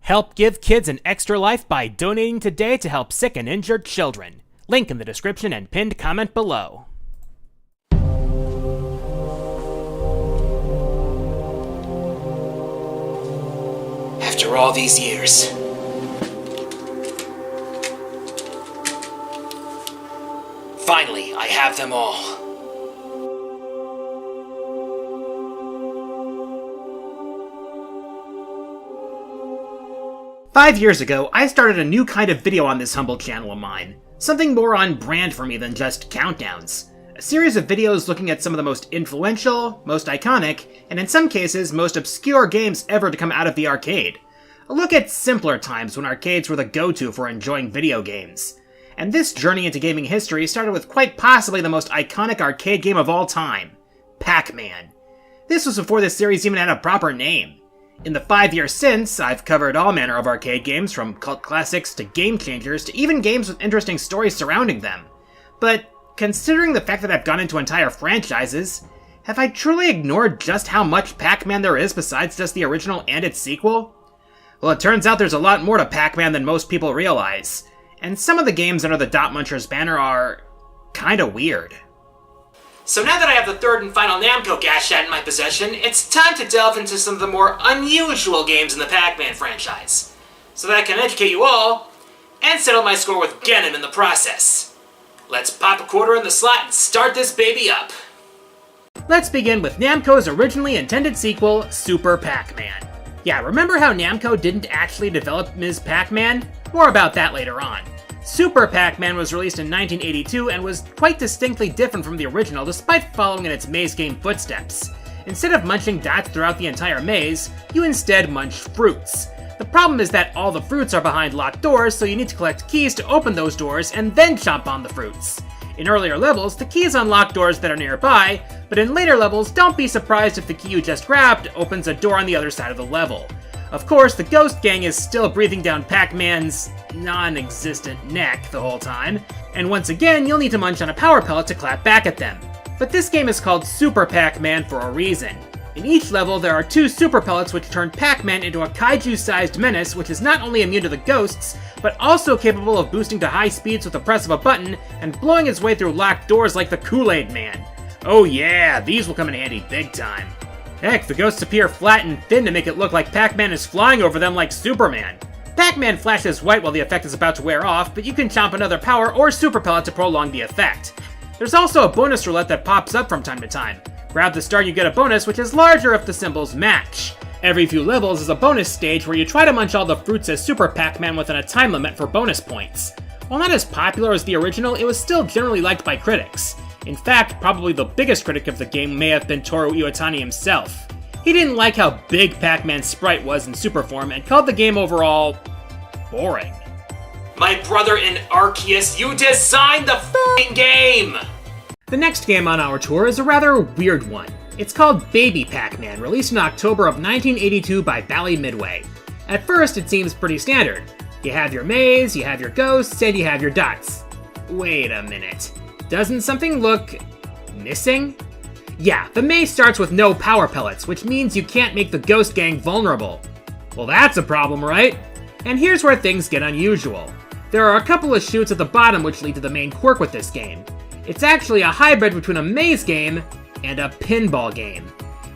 Help give kids an extra life by donating today to help sick and injured children. Link in the description and pinned comment below. After all these years. Finally, I have them all. "5 years ago, I started a new kind of video on this humble channel of mine. Something more on brand for me than just countdowns. A series of videos looking at some of the most influential, most iconic, and in some cases, most obscure games ever to come out of the arcade. A look at simpler times when arcades were the go-to for enjoying video games. And this journey into gaming history started with quite possibly the most iconic arcade game of all time, Pac-Man. This was before this series even had a proper name. In the 5 years since, I've covered all manner of arcade games, from cult classics to game changers to even games with interesting stories surrounding them. But considering the fact that I've gone into entire franchises, have I truly ignored just how much Pac-Man there is besides just the original and its sequel? Well, it turns out there's a lot more to Pac-Man than most people realize, and some of the games under the Dot Munchers banner are kinda weird. So now that I have the third and final Namco Gashat in my possession, it's time to delve into some of the more unusual games in the Pac-Man franchise, so that I can educate you all, and settle my score with Genm in the process. Let's pop a quarter in the slot and start this baby up. Let's begin with Namco's originally intended sequel, Super Pac-Man. Yeah, remember how Namco didn't actually develop Ms. Pac-Man? More about that later on. Super Pac-Man was released in 1982 and was quite distinctly different from the original despite following in its maze game footsteps. Instead of munching dots throughout the entire maze, you instead munch fruits. The problem is that all the fruits are behind locked doors, so you need to collect keys to open those doors and then chomp on the fruits. In earlier levels, the keys unlock doors that are nearby, but in later levels, don't be surprised if the key you just grabbed opens a door on the other side of the level. Of course, the Ghost Gang is still breathing down Pac-Man's non-existent neck the whole time, and once again, you'll need to munch on a power pellet to clap back at them. But this game is called Super Pac-Man for a reason. In each level, there are 2 super pellets which turn Pac-Man into a kaiju-sized menace which is not only immune to the ghosts, but also capable of boosting to high speeds with the press of a button and blowing its way through locked doors like the Kool-Aid Man. Oh yeah, these will come in handy big time. Heck, the ghosts appear flat and thin to make it look like Pac-Man is flying over them like Superman. Pac-Man flashes white while the effect is about to wear off, but you can chomp another power or super pellet to prolong the effect. There's also a bonus roulette that pops up from time to time. Grab the star and you get a bonus, which is larger if the symbols match. Every few levels is a bonus stage where you try to munch all the fruits as Super Pac-Man within a time limit for bonus points. While not as popular as the original, it was still generally liked by critics. In fact, probably the biggest critic of the game may have been Toru Iwatani himself. He didn't like how big Pac-Man's sprite was in super form and called the game overall boring. My brother and Arceus, you designed the f***ing game! The next game on our tour is a rather weird one. It's called Baby Pac-Man, released in October of 1982 by Bally Midway. At first, it seems pretty standard. You have your maze, you have your ghosts, and you have your dots. Wait a minute. Doesn't something look missing? Yeah, the maze starts with no power pellets, which means you can't make the Ghost Gang vulnerable. Well, that's a problem, right? And here's where things get unusual. There are a couple of chutes at the bottom which lead to the main quirk with this game. It's actually a hybrid between a maze game and a pinball game.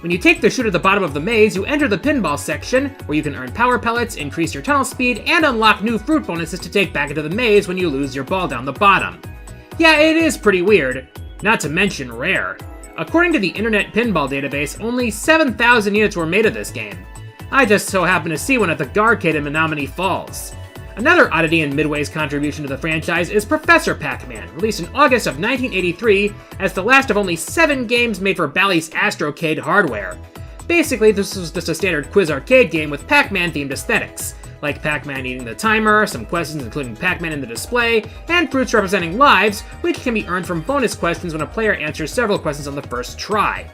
When you take the chute at the bottom of the maze, you enter the pinball section, where you can earn power pellets, increase your tunnel speed, and unlock new fruit bonuses to take back into the maze when you lose your ball down the bottom. Yeah, it is pretty weird, not to mention rare. According to the Internet Pinball Database, only 7,000 units were made of this game. I just so happened to see one at the Garcade in Menominee Falls. Another oddity in Midway's contribution to the franchise is Professor Pac-Man, released in August of 1983 as the last of only 7 games made for Bally's Astrocade hardware. Basically, this was just a standard quiz arcade game with Pac-Man themed aesthetics, like Pac-Man eating the timer, some questions including Pac-Man in the display, and fruits representing lives, which can be earned from bonus questions when a player answers several questions on the first try.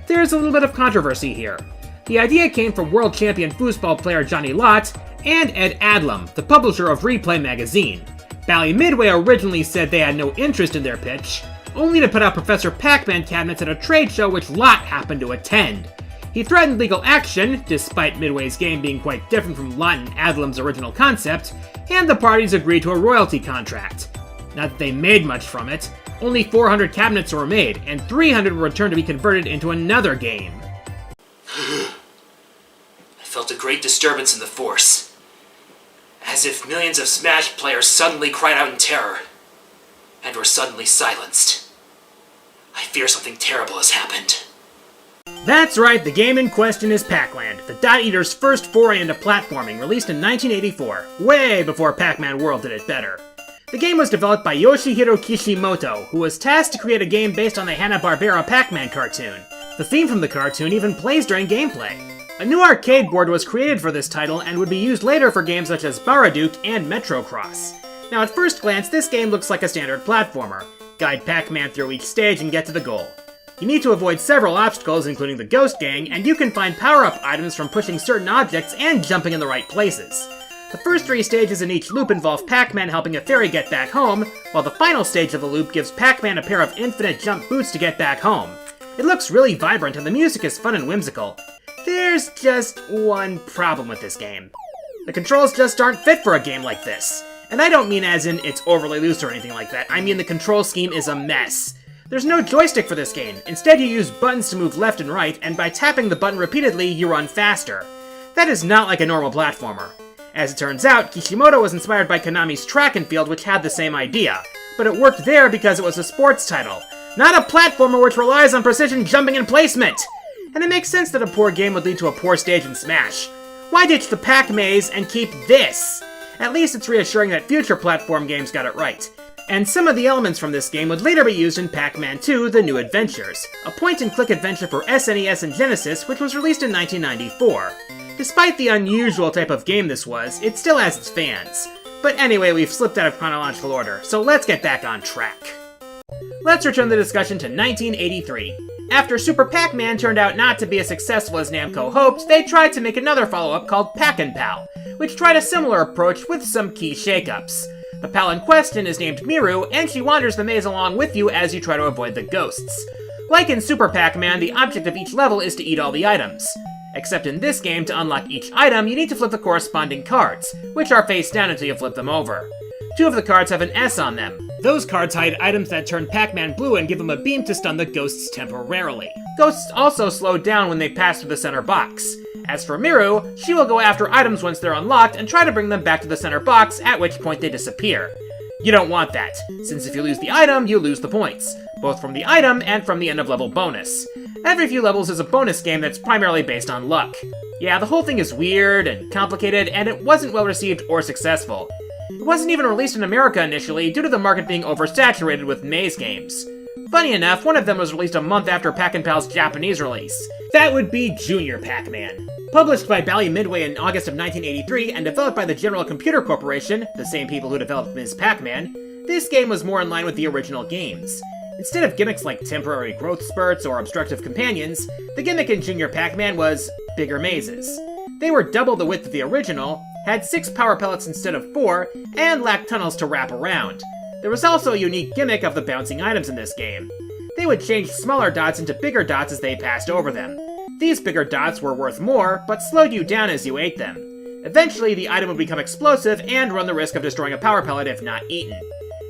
There's a little bit of controversy here. The idea came from world champion foosball player Johnny Lott and Ed Adlam, the publisher of Replay magazine. Bally Midway originally said they had no interest in their pitch, only to put out Professor Pac-Man cabinets at a trade show which Lott happened to attend. He threatened legal action, despite Midway's game being quite different from Lot and Adlam's original concept, and the parties agreed to a royalty contract. Not that they made much from it. Only 400 cabinets were made, and 300 were returned to be converted into another game. I felt a great disturbance in the Force. As if millions of Smash players suddenly cried out in terror, and were suddenly silenced. I fear something terrible has happened. That's right, the game in question is Pac-Land, the Dot Eater's first foray into platforming, released in 1984, way before Pac-Man World did it better. The game was developed by Yoshihiro Kishimoto, who was tasked to create a game based on the Hanna-Barbera Pac-Man cartoon. The theme from the cartoon even plays during gameplay. A new arcade board was created for this title and would be used later for games such as Baraduke and Metrocross. Now at first glance, this game looks like a standard platformer. Guide Pac-Man through each stage and get to the goal. You need to avoid several obstacles, including the Ghost Gang, and you can find power-up items from pushing certain objects and jumping in the right places. The first 3 stages in each loop involve Pac-Man helping a fairy get back home, while the final stage of the loop gives Pac-Man a pair of infinite jump boots to get back home. It looks really vibrant and the music is fun and whimsical. There's just one problem with this game. The controls just aren't fit for a game like this. And I don't mean as in it's overly loose or anything like that, I mean the control scheme is a mess. There's no joystick for this game. Instead, you use buttons to move left and right, and by tapping the button repeatedly, you run faster. That is not like a normal platformer. As it turns out, Kishimoto was inspired by Konami's Track and Field, which had the same idea. But it worked there because it was a sports title, not a platformer which relies on precision jumping and placement! And it makes sense that a poor game would lead to a poor stage in Smash. Why ditch the Pac Maze and keep this? At least it's reassuring that future platform games got it right. And some of the elements from this game would later be used in Pac-Man 2: The New Adventures, a point-and-click adventure for SNES and Genesis which was released in 1994. Despite the unusual type of game this was, it still has its fans. But anyway, we've slipped out of chronological order, so let's get back on track. Let's return the discussion to 1983. After Super Pac-Man turned out not to be as successful as Namco hoped, they tried to make another follow-up called Pac Pal, which tried a similar approach with some key shakeups. The pal in question is named Miru, and she wanders the maze along with you as you try to avoid the ghosts. Like in Super Pac-Man, the object of each level is to eat all the items. Except in this game, to unlock each item, you need to flip the corresponding cards, which are face down until you flip them over. 2 of the cards have an S on them. Those cards hide items that turn Pac-Man blue and give him a beam to stun the ghosts temporarily. Ghosts also slow down when they pass through the center box. As for Miru, she will go after items once they're unlocked and try to bring them back to the center box, at which point they disappear. You don't want that, since if you lose the item, you lose the points, both from the item and from the end of level bonus. Every few levels is a bonus game that's primarily based on luck. Yeah, the whole thing is weird and complicated, and it wasn't well received or successful. It wasn't even released in America initially due to the market being oversaturated with maze games. Funny enough, one of them was released a month after Pac and Pal's Japanese release. That would be Junior Pac-Man. Published by Bally Midway in August of 1983 and developed by the General Computer Corporation, the same people who developed Ms. Pac-Man, this game was more in line with the original games. Instead of gimmicks like temporary growth spurts or obstructive companions, the gimmick in Junior Pac-Man was bigger mazes. They were double the width of the original, had 6 power pellets instead of 4, and lacked tunnels to wrap around. There was also a unique gimmick of the bouncing items in this game. They would change smaller dots into bigger dots as they passed over them. These bigger dots were worth more, but slowed you down as you ate them. Eventually, the item would become explosive and run the risk of destroying a power pellet if not eaten.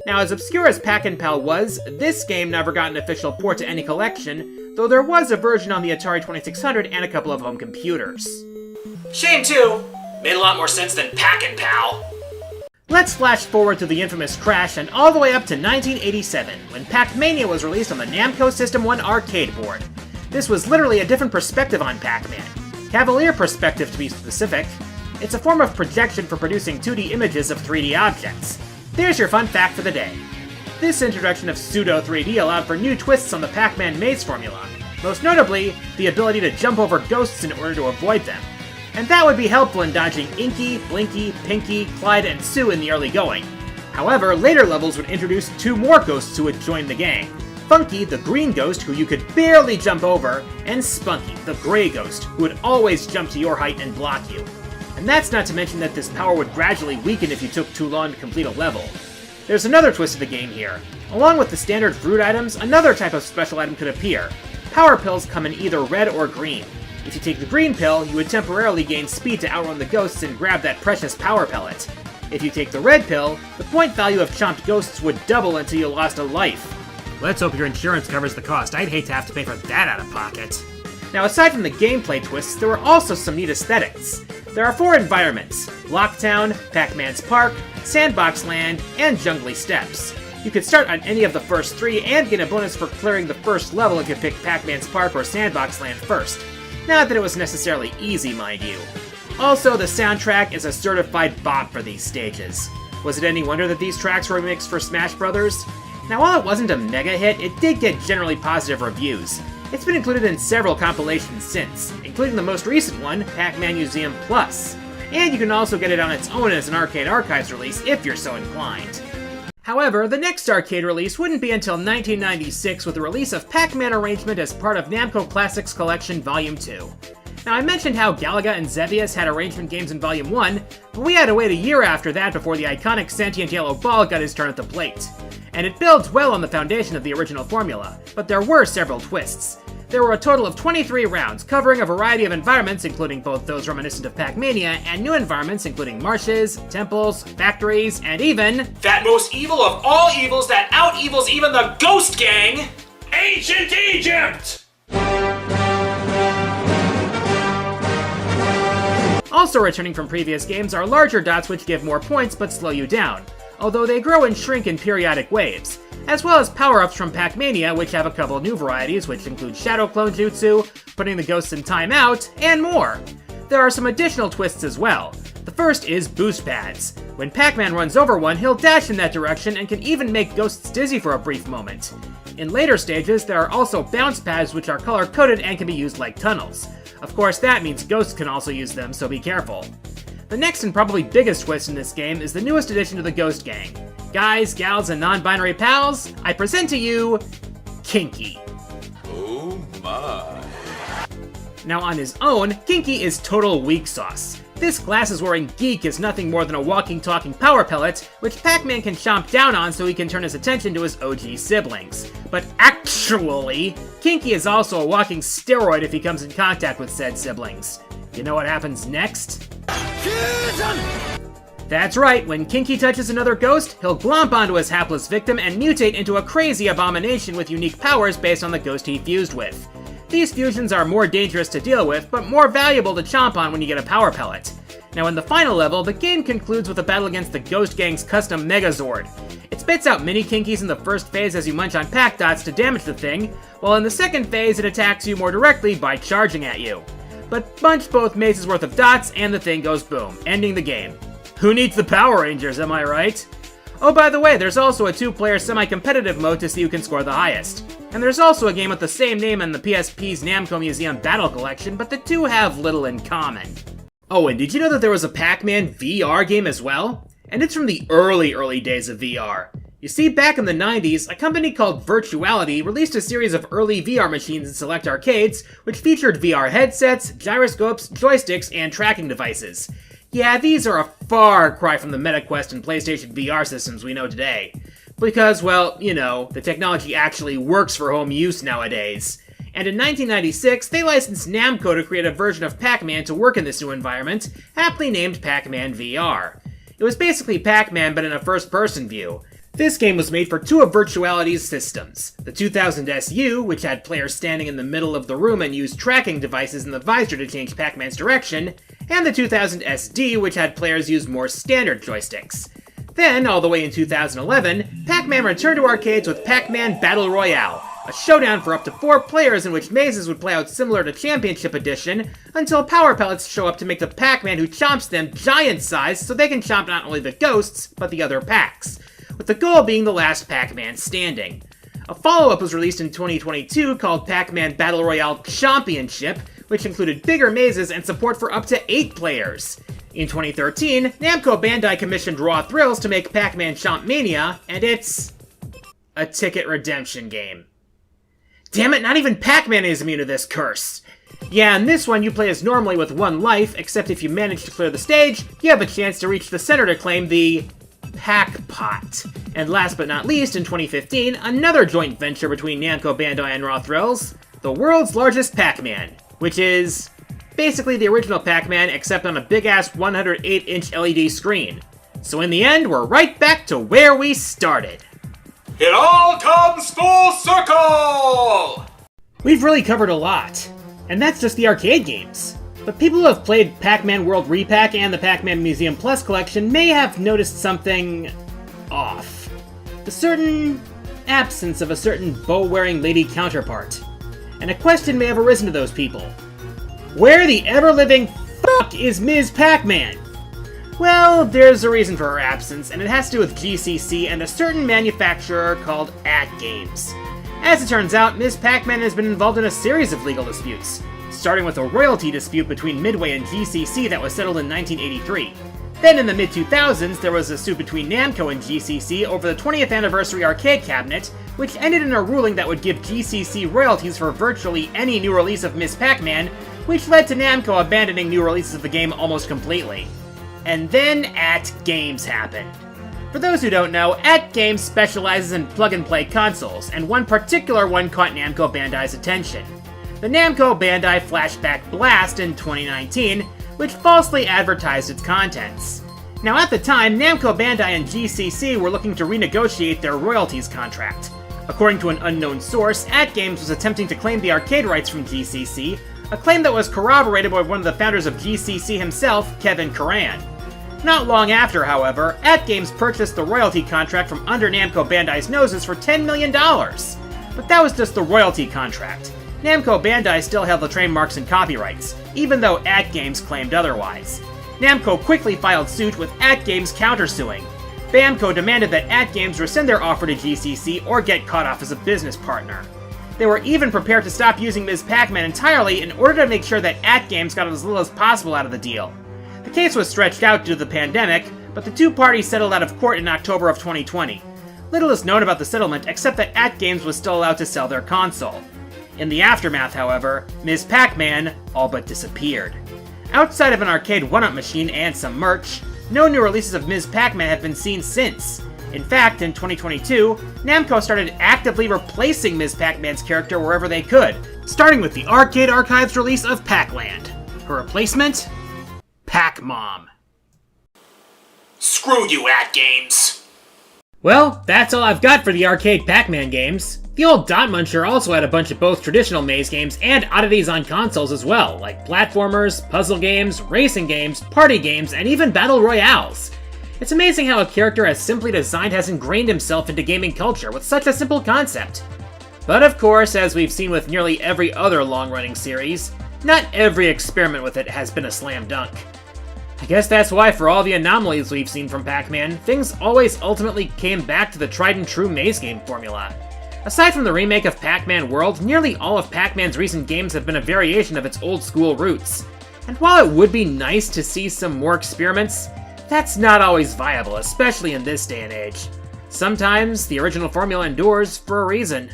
Now, as obscure as Pac and Pal was, this game never got an official port to any collection, though there was a version on the Atari 2600 and a couple of home computers. Shame too. Made a lot more sense than Pac and Pal. Let's flash forward to the infamous crash and all the way up to 1987, when Pac-Mania was released on the Namco System 1 arcade board. This was literally a different perspective on Pac-Man. Cavalier perspective, to be specific. It's a form of projection for producing 2D images of 3D objects. There's your fun fact for the day. This introduction of pseudo-3D allowed for new twists on the Pac-Man maze formula, most notably, the ability to jump over ghosts in order to avoid them. And that would be helpful in dodging Inky, Blinky, Pinky, Clyde, and Sue in the early going. However, later levels would introduce 2 more ghosts who would join the gang. Funky, the green ghost who you could barely jump over, and Spunky, the gray ghost, who would always jump to your height and block you. And that's not to mention that this power would gradually weaken if you took too long to complete a level. There's another twist to the game here. Along with the standard fruit items, another type of special item could appear. Power pills come in either red or green. If you take the green pill, you would temporarily gain speed to outrun the ghosts and grab that precious power pellet. If you take the red pill, the point value of chomped ghosts would double until you lost a life. Let's hope your insurance covers the cost. I'd hate to have to pay for that out of pocket. Now, aside from the gameplay twists, there were also some neat aesthetics. There are 4 environments: Blocktown, Pac-Man's Park, Sandbox Land, and Jungly Steppes. You could start on any of the first 3 and get a bonus for clearing the first level if you pick Pac-Man's Park or Sandbox Land first. Not that it was necessarily easy, mind you. Also, the soundtrack is a certified bop for these stages. Was it any wonder that these tracks were remixed for Smash Bros? Now, while it wasn't a mega hit, it did get generally positive reviews. It's been included in several compilations since, including the most recent one, Pac-Man Museum Plus. And you can also get it on its own as an Arcade Archives release if you're so inclined. However, the next arcade release wouldn't be until 1996 with the release of Pac-Man Arrangement as part of Namco Classics Collection Volume 2. Now, I mentioned how Galaga and Xevious had arrangement games in Volume 1, but we had to wait a year after that before the iconic sentient yellow ball got his turn at the plate. And it builds well on the foundation of the original formula, but there were several twists. There were a total of 23 rounds, covering a variety of environments, including both those reminiscent of Pac-Mania, and new environments including marshes, temples, factories, and even... that most evil of all evils that out-evils even the Ghost Gang! Ancient Egypt! Also returning from previous games are larger dots which give more points but slow you down, although they grow and shrink in periodic waves, as well as power-ups from Pac-Mania, which have a couple new varieties, which include Shadow Clone Jutsu, putting the ghosts in timeout, and more. There are some additional twists as well. The first is boost pads. When Pac-Man runs over one, he'll dash in that direction and can even make ghosts dizzy for a brief moment. In later stages, there are also bounce pads which are color-coded and can be used like tunnels. Of course, that means ghosts can also use them, so be careful. The next and probably biggest twist in this game is the newest addition to the Ghost Gang. Guys, gals, and non-binary pals, I present to you... Kinky. Oh my. Now on his own, Kinky is total weak sauce. This glasses-wearing geek is nothing more than a walking, talking power pellet, which Pac-Man can chomp down on so he can turn his attention to his OG siblings. But actually, Kinky is also a walking steroid if he comes in contact with said siblings. You know what happens next? That's right, when Kinky touches another ghost, he'll glomp onto his hapless victim and mutate into a crazy abomination with unique powers based on the ghost he fused with. These fusions are more dangerous to deal with, but more valuable to chomp on when you get a power pellet. Now in the final level, the game concludes with a battle against the Ghost Gang's custom Megazord. It spits out mini Kinkies in the first phase as you munch on Pac Dots to damage the thing, while in the second phase it attacks you more directly by charging at you. But bunch both mazes worth of dots and the thing goes boom, ending the game. Who needs the Power Rangers, am I right? Oh, by the way, there's also a 2-player semi-competitive mode to see who can score the highest. And there's also a game with the same name in the PSP's Namco Museum Battle Collection, but the two have little in common. Oh, and did you know that there was a Pac-Man VR game as well? And it's from the early days of VR. You see, back in the 90s, a company called Virtuality released a series of early VR machines in select arcades, which featured VR headsets, gyroscopes, joysticks, and tracking devices. Yeah, these are a far cry from the MetaQuest and PlayStation VR systems we know today. Because, well, you know, the technology actually works for home use nowadays. And in 1996, they licensed Namco to create a version of Pac-Man to work in this new environment, aptly named Pac-Man VR. It was basically Pac-Man but in a first-person view. This game was made for 2 of Virtuality's systems, the 2000 SU, which had players standing in the middle of the room and used tracking devices in the visor to change Pac-Man's direction, and the 2000 SD, which had players use more standard joysticks. Then, all the way in 2011, Pac-Man returned to arcades with Pac-Man Battle Royale, a showdown for up to 4 players in which mazes would play out similar to Championship Edition, until power pellets show up to make the Pac-Man who chomps them giant-sized so they can chomp not only the ghosts, but the other Pacs, with the goal being the last Pac-Man standing. A follow-up was released in 2022 called Pac-Man Battle Royale Championship, which included bigger mazes and support for up to 8 players. In 2013, Namco Bandai commissioned Raw Thrills to make Pac-Man Champmania, and it's... a ticket redemption game. Damn it, not even Pac-Man is immune to this curse! Yeah, in this one you play as normally with 1 life, except if you manage to clear the stage, you have a chance to reach the center to claim the... Pac Pot. And last but not least, in 2015, another joint venture between Namco Bandai and Raw Thrills, the world's largest Pac-Man. which is basically the original Pac-Man except on a big-ass 108-inch LED screen. So in the end, we're right back to where we started. It all comes full circle! We've really covered a lot, and that's just the arcade games. But people who have played Pac-Man World Repack and the Pac-Man Museum Plus collection may have noticed something off. A certain absence of a certain bow-wearing lady counterpart. And a question may have arisen to those people. Where the ever-living fuck is Ms. Pac-Man? Well, there's a reason for her absence, and it has to do with GCC and a certain manufacturer called AtGames. As it turns out, Ms. Pac-Man has been involved in a series of legal disputes, starting with a royalty dispute between Midway and GCC that was settled in 1983. Then in the mid-2000s, there was a suit between Namco and GCC over the 20th anniversary arcade cabinet, which ended in a ruling that would give GCC royalties for virtually any new release of Ms. Pac-Man, which led to Namco abandoning new releases of the game almost completely. And then AtGames happened. For those who don't know, AtGames specializes in plug-and-play consoles, and one particular one caught Namco Bandai's attention. The Namco Bandai Flashback Blast in 2019, which falsely advertised its contents. Now at the time, Namco Bandai and GCC were looking to renegotiate their royalties contract. According to an unknown source, AtGames was attempting to claim the arcade rights from GCC, a claim that was corroborated by one of the founders of GCC himself, Kevin Curran. Not long after, however, AtGames purchased the royalty contract from under Namco Bandai's noses for $10 million. But that was just the royalty contract. Namco Bandai still held the trademarks and copyrights, even though AtGames claimed otherwise. Namco quickly filed suit with AtGames countersuing. Bamco demanded that AtGames rescind their offer to GCC or get cut off as a business partner. They were even prepared to stop using Ms. Pac-Man entirely in order to make sure that AtGames got as little as possible out of the deal. The case was stretched out due to the pandemic, but the two parties settled out of court in October of 2020. Little is known about the settlement except that AtGames was still allowed to sell their console. In the aftermath, however, Ms. Pac-Man all but disappeared. Outside of an arcade one-up machine and some merch, no new releases of Ms. Pac-Man have been seen since. In fact, in 2022, Namco started actively replacing Ms. Pac-Man's character wherever they could, starting with the Arcade Archives release of Pac-Land. Her replacement? Pac-Mom. Screw you, AtGames! Well, that's all I've got for the arcade Pac-Man games. The old Dot Muncher also had a bunch of both traditional maze games and oddities on consoles as well, like platformers, puzzle games, racing games, party games, and even battle royales. It's amazing how a character as simply designed has ingrained himself into gaming culture with such a simple concept. But of course, as we've seen with nearly every other long-running series, not every experiment with it has been a slam dunk. I guess that's why for all the anomalies we've seen from Pac-Man, things always ultimately came back to the tried-and-true maze game formula. Aside from the remake of Pac-Man World, nearly all of Pac-Man's recent games have been a variation of its old-school roots. And while it would be nice to see some more experiments, that's not always viable, especially in this day and age. Sometimes, the original formula endures for a reason.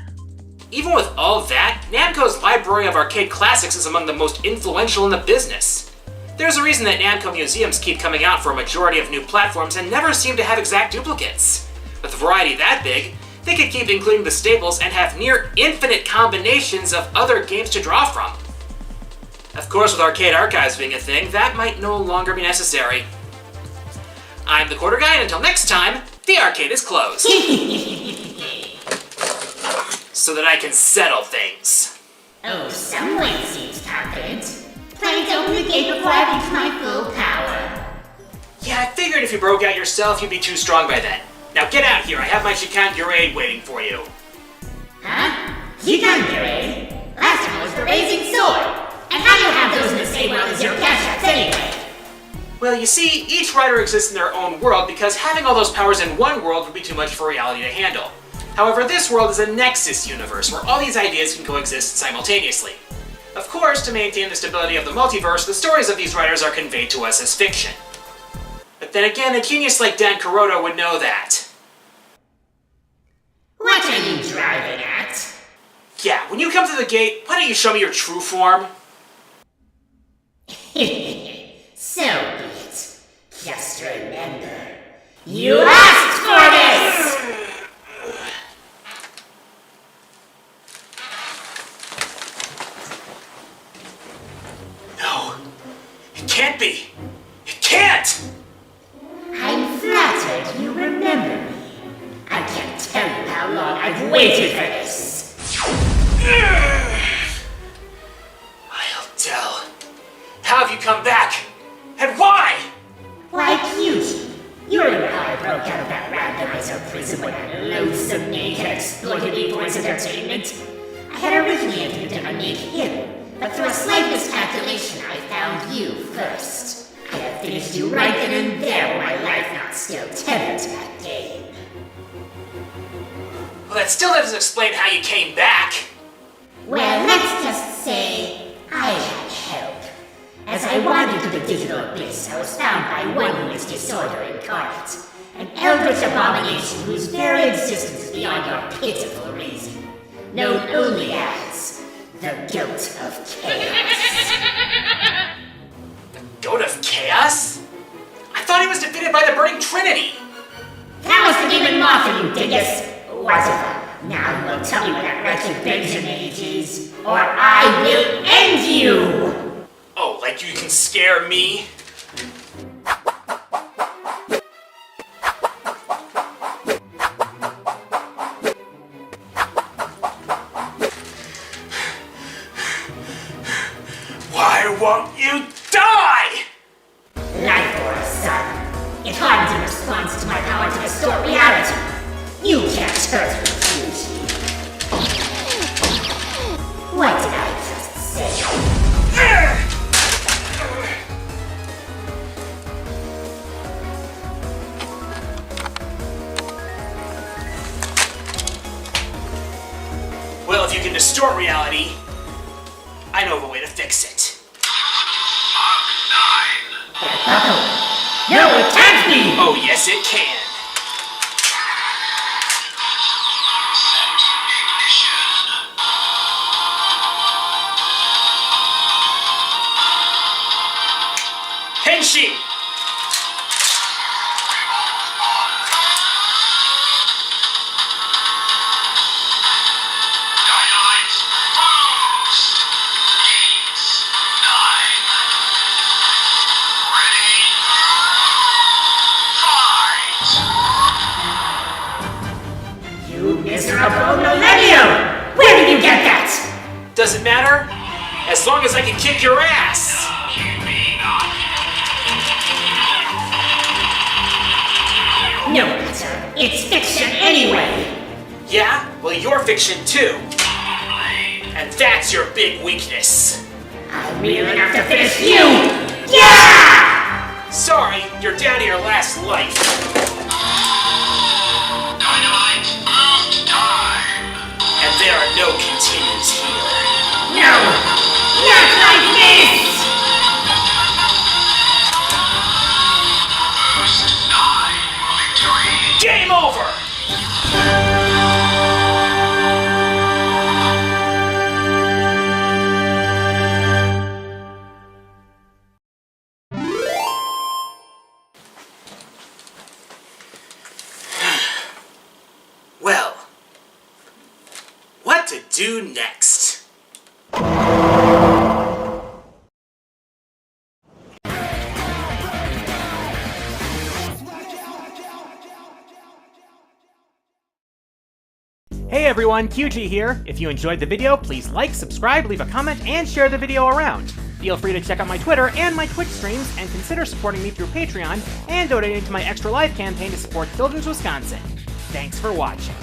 Even with all that, Namco's library of arcade classics is among the most influential in the business. There's a reason that Namco museums keep coming out for a majority of new platforms and never seem to have exact duplicates. With a variety that big, they could keep including the staples and have near infinite combinations of other games to draw from. Of course, with arcade archives being a thing, that might no longer be necessary. I'm the Quarter Guy, and until next time, the arcade is closed. So that I can settle things. Oh, someone seems confident. Planning to open the gate before I reach my full power. Yeah, I figured if you broke out yourself, you'd be too strong by then. Now get out here, I have my Chicane Gurade waiting for you. Huh? Chicane? Last one was the Raising Sword. And how do you have those in the same world as your Gashats anyway? Well, you see, each writer exists in their own world because having all those powers in one world would be too much for reality to handle. However, this world is a Nexus universe where all these ideas can coexist simultaneously. Of course, to maintain the stability of the multiverse, the stories of these writers are conveyed to us as fiction. But then again, a genius like Dan Kuroda would know that. What are you driving at? Yeah, when you come to the gate, why don't you show me your true form? So be it. Just remember, you asked for this! that you remember me. I can't tell you how long I've waited for this. I'll tell. How have you come back? And why? Why, Cutie, you remember how I broke out of that randomizer prison when that loathsome maid had exploited me for his entertainment? I had originally intended to unmake him, but through a slight miscalculation, I found you first. I have finished you right then and there, my life not still tethered to that game. Well, that still doesn't explain how you came back. Well, let's just say I had help. As I wandered through the digital abyss, I was found by one who is disorder incarnate, an eldritch abomination whose very existence is beyond your pitiful reason, known only as the Goat of Chaos. The Goat of Chaos? I thought he was defeated by the Burning Trinity. That was the demon Martha, you dingus! Whatever. Now you will tell me where that wretched BenjaMage is, or I will end you! Oh, like you can scare me? Why won't you die? Life Force, son. It hardens in response to my power to distort reality. You can't hurt me, Cutie. What did I just say? Well, if you can distort reality, I know of a way to fix it. No, it can't be! Oh, yes, it can. Henshin! Miserable millennium! Where did you get that? Doesn't matter, as long as I can kick your ass! No matter, it's fiction anyway! Yeah? Well, you're fiction too. And that's your big weakness. I'm real enough to finish you! Yeah! Sorry, you're down to your last life. And there are no continues here. No! Not like this! Game over! Well, what to do next? Hey everyone, QG here. If you enjoyed the video, please like, subscribe, leave a comment, and share the video around. Feel free to check out my Twitter and my Twitch streams, and consider supporting me through Patreon, and donating to my Extra Life campaign to support Children's Wisconsin. Thanks for watching.